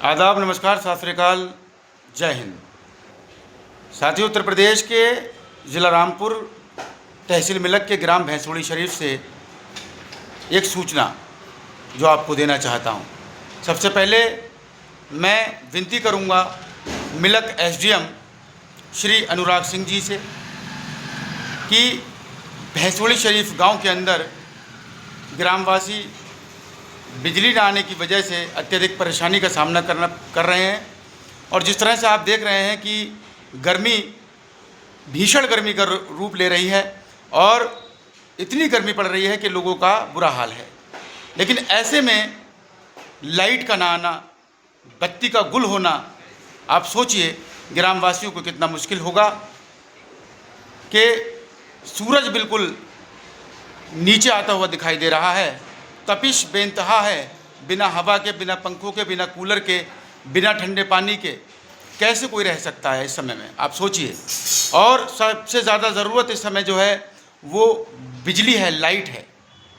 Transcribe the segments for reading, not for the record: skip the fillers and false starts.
आदाब, नमस्कार, सत श्री अकाल, जय हिंद। साथियों, उत्तर प्रदेश के ज़िला रामपुर तहसील मिलक के ग्राम भैंसोड़ी शरीफ से एक सूचना जो आपको देना चाहता हूं। सबसे पहले मैं विनती करूंगा मिलक एसडीएम श्री अनुराग सिंह जी से कि भैंसोड़ी शरीफ गांव के अंदर ग्रामवासी बिजली न आने की वजह से अत्यधिक परेशानी का सामना कर रहे हैं। और जिस तरह से आप देख रहे हैं कि गर्मी भीषण गर्मी का रूप ले रही है और इतनी गर्मी पड़ रही है कि लोगों का बुरा हाल है। लेकिन ऐसे में लाइट का ना आना, बत्ती का गुल होना, आप सोचिए ग्रामवासियों को कितना मुश्किल होगा कि सूरज बिल्कुल नीचे आता हुआ दिखाई दे रहा है, तपिश बेइंतहा है, बिना हवा के, बिना पंखों के, बिना कूलर के, बिना ठंडे पानी के कैसे कोई रह सकता है इस समय में, आप सोचिए। और सबसे ज़्यादा ज़रूरत इस समय जो है वो बिजली है, लाइट है,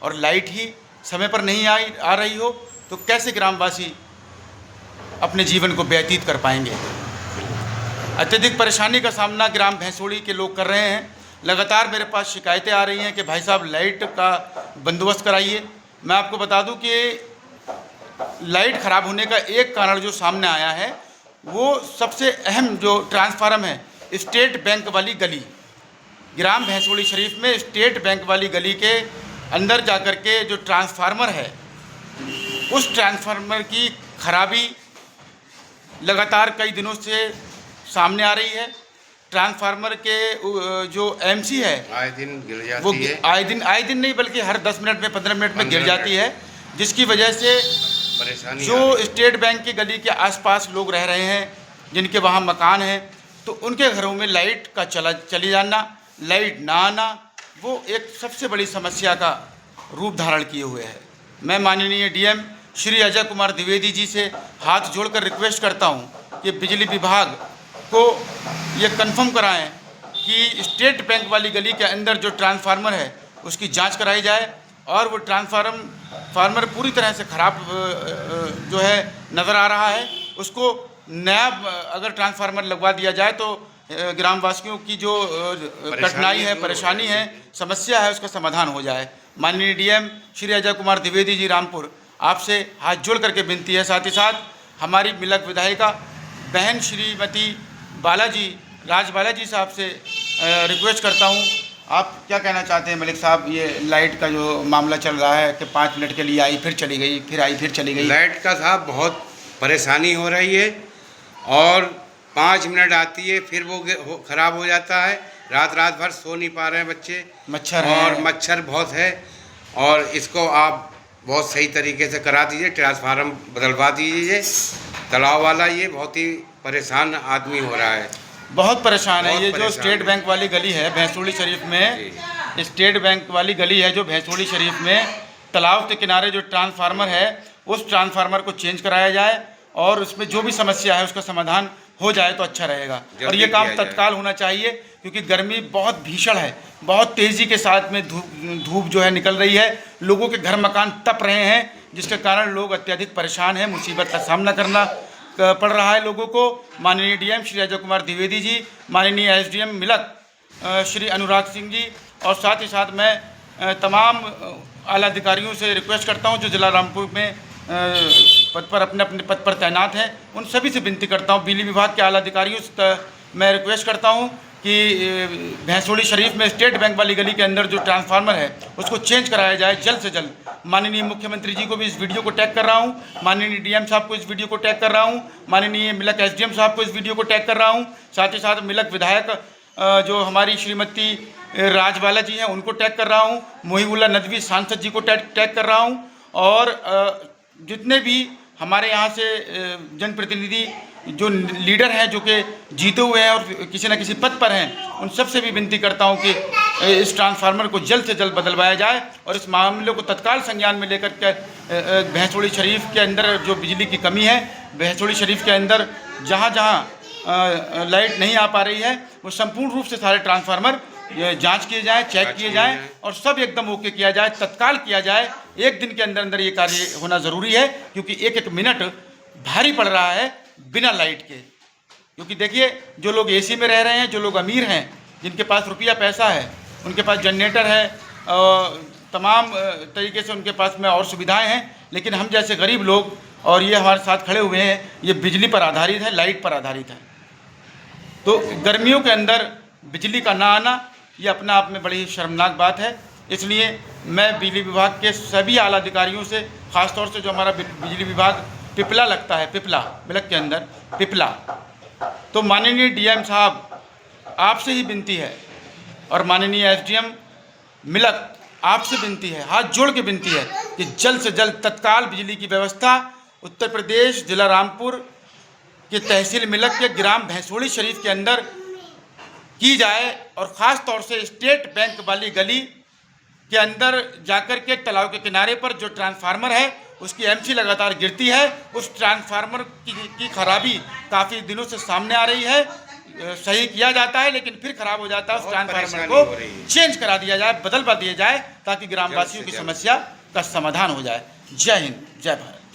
और लाइट ही समय पर नहीं आ रही हो तो कैसे ग्रामवासी अपने जीवन को व्यतीत कर पाएंगे। अत्यधिक परेशानी का सामना ग्राम भैंसोड़ी के लोग कर रहे हैं। लगातार मेरे पास शिकायतें आ रही हैं कि भाई साहब लाइट का बंदोबस्त कराइए। मैं आपको बता दूं कि लाइट ख़राब होने का एक कारण जो सामने आया है वो सबसे अहम जो ट्रांसफार्मर है स्टेट बैंक वाली गली, ग्राम भैंसोड़ी शरीफ में स्टेट बैंक वाली गली के अंदर जाकर के जो ट्रांसफार्मर है उस ट्रांसफार्मर की खराबी लगातार कई दिनों से सामने आ रही है। ट्रांसफार्मर के जो एमसी है आए दिन गिर जाती वो है। आए दिन नहीं बल्कि हर 10 मिनट में 15 मिनट में गिर जाती है, जिसकी वजह से परेशानी जो स्टेट बैंक की गली के आसपास लोग रह रहे हैं, जिनके वहाँ मकान हैं, तो उनके घरों में लाइट का चली जाना, लाइट ना आना, वो एक सबसे बड़ी समस्या का रूप धारण किए हुए है। मैं माननीय डीएम श्री अजय कुमार द्विवेदी जी से हाथ जोड़कर रिक्वेस्ट करता हूँ कि बिजली विभाग को ये कंफर्म कराएं कि स्टेट बैंक वाली गली के अंदर जो ट्रांसफार्मर है उसकी जांच कराई जाए और वो ट्रांसफार्मर पूरी तरह से ख़राब जो है नज़र आ रहा है, उसको नया अगर ट्रांसफार्मर लगवा दिया जाए तो ग्रामवासियों की जो कठिनाई है, परेशानी है, समस्या है, उसका समाधान हो जाए। माननीय डीएम श्री अजय कुमार द्विवेदी जी रामपुर, आपसे हाथ जोड़ करके विनती है। साथ ही साथ हमारी मिलक विधायिका बहन श्रीमती राज बालाजी साहब से रिक्वेस्ट करता हूं, आप क्या कहना चाहते हैं मलिक साहब? ये लाइट का जो मामला चल रहा है कि 5 मिनट के लिए आई फिर चली गई, फिर आई फिर चली गई। लाइट का साहब बहुत परेशानी हो रही है और 5 मिनट आती है फिर वो ख़राब हो जाता है। रात भर सो नहीं पा रहे हैं बच्चे, मच्छर और मच्छर बहुत है, और इसको आप बहुत सही तरीके से करा दीजिए, ट्रांसफार्मर बदलवा दीजिए। तालाब वाला ये बहुत ही परेशान आदमी हो रहा है, बहुत परेशान है। ये जो स्टेट बैंक वाली गली है भैंसोड़ी शरीफ में, स्टेट बैंक वाली गली है जो भैंसोड़ी शरीफ में, तालाब के किनारे जो ट्रांसफार्मर है उस ट्रांसफार्मर को चेंज कराया जाए और उसमें जो भी समस्या है उसका समाधान हो जाए तो अच्छा रहेगा। और ये काम तत्काल होना चाहिए क्योंकि गर्मी बहुत भीषण है, बहुत तेज़ी के साथ में धूप जो है निकल रही है, लोगों के घर मकान तप रहे हैं, जिसके कारण लोग अत्यधिक परेशान हैं, मुसीबत का सामना करना पड़ रहा है लोगों को। माननीय डीएम श्री अजय कुमार द्विवेदी जी, माननीय एसडीएम मिलक श्री अनुराग सिंह जी, और साथ ही साथ मैं तमाम आला अधिकारियों से रिक्वेस्ट करता हूं जो जिला रामपुर में पद पर अपने पद पर तैनात हैं, उन सभी से विनती करता हूं, बिजली विभाग के आला अधिकारियों से मैं रिक्वेस्ट करता हूं कि भैंसोड़ी शरीफ में स्टेट बैंक वाली गली के अंदर जो ट्रांसफार्मर है उसको चेंज कराया जाए जल्द से जल्द। माननीय मुख्यमंत्री जी को भी इस वीडियो को टैग कर रहा हूं, माननीय डीएम साहब को इस वीडियो को टैग कर रहा हूं, माननीय मिलक एसडीएम साहब को इस वीडियो को टैग कर रहा हूं, साथ ही साथ मिलक विधायक जो हमारी श्रीमती राज बालाजी हैं उनको टैग कर रहा हूँ, मोहिबुल्ला नदवी सांसद जी को टैग कर रहा हूँ, और जितने भी हमारे यहाँ से जनप्रतिनिधि जो लीडर हैं जो कि जीते हुए हैं और किसी न किसी पद पर हैं, उन सब से भी विनती करता हूं कि इस ट्रांसफार्मर को जल्द से जल्द बदलवाया जाए और इस मामले को तत्काल संज्ञान में लेकर के भैंसोड़ी शरीफ के अंदर जो बिजली की कमी है, भैंसोड़ी शरीफ के अंदर जहां जहां लाइट नहीं आ पा रही है वो संपूर्ण रूप से सारे ट्रांसफार्मर जांच किए जाए, चेक किए जाए और सब एकदम ओके किया जाए, तत्काल किया जाए। एक दिन के अंदर अंदर ये कार्य होना ज़रूरी है क्योंकि एक एक मिनट भारी पड़ रहा है बिना लाइट के। क्योंकि देखिए, जो लोग एसी में रह रहे हैं, जो लोग अमीर हैं, जिनके पास रुपया पैसा है, उनके पास जनरेटर है, तमाम तरीके से उनके पास में और सुविधाएं हैं। लेकिन हम जैसे गरीब लोग, और ये हमारे साथ खड़े हुए हैं, ये बिजली पर आधारित है, लाइट पर आधारित है। तो गर्मियों के अंदर बिजली का ना आना ये अपने आप में बड़ी शर्मनाक बात है। इसलिए मैं बिजली विभाग के सभी आला अधिकारियों से, ख़ासतौर से जो हमारा बिजली विभाग पिपला लगता है, पिपला मिलक के अंदर पिपला, तो माननीय डीएम साहब आपसे ही विनती है, और माननीय एसडीएम मिलक आपसे विनती है, हाथ जोड़ के विनती है कि जल्द से जल्द तत्काल बिजली की व्यवस्था उत्तर प्रदेश जिला रामपुर के तहसील मिलक के ग्राम भैंसोड़ी शरीफ के अंदर की जाए। और ख़ास तौर से स्टेट बैंक वाली गली के अंदर जाकर के तालाब के किनारे पर जो ट्रांसफार्मर है उसकी एमसी लगातार गिरती है, उस ट्रांसफार्मर की खराबी काफ़ी दिनों से सामने आ रही है। सही किया जाता है लेकिन फिर खराब हो जाता है। उस ट्रांसफार्मर को चेंज करा दिया जाए, बदलवा दिया जाए, ताकि ग्रामवासियों की समस्या का समाधान हो जाए। जय हिंद, जय भारत।